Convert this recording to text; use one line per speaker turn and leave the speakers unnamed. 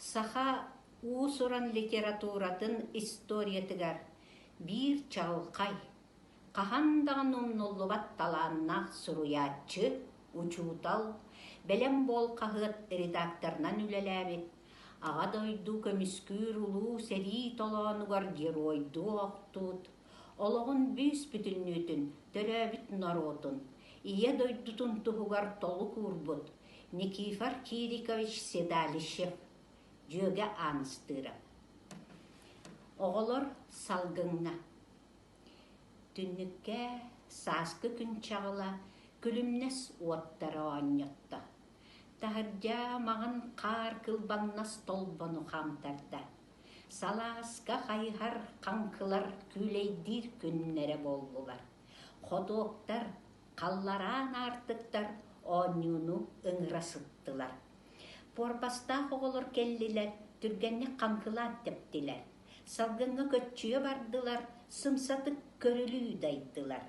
Саха уусуран литературатын историятыгар бир чалқай. Қахандағын умнуллубат талааннақ суруячы, учутал, белем бол қағыт редакторнан үлеләбет. Аға дойду көміскүр улу сәри толанугар геройду оқтуд. Олығын бүс бүтілнүтін, төләбіт наротын. Ие дойдутун тухугар толу курбут. Никифор Кирикович Седалищев. Жөге аныстырым. Оғылыр салгыңна. Түннікке саскы күн чағыла күлімнес уаттары аньятта. Тахырджа мағын қар кылбаннас толбану хамтарда. Саласка хайхар қанқылар күлейдір күннері болғылар. Ходуоқтар, қалларан артықтар онюну ыңрасыттылар. Порбаста оғылыр келлилер, түргенне қанқылан тептилер. Салгыңа көтчүйе бардылар, сымсатык көрілі дайдылар.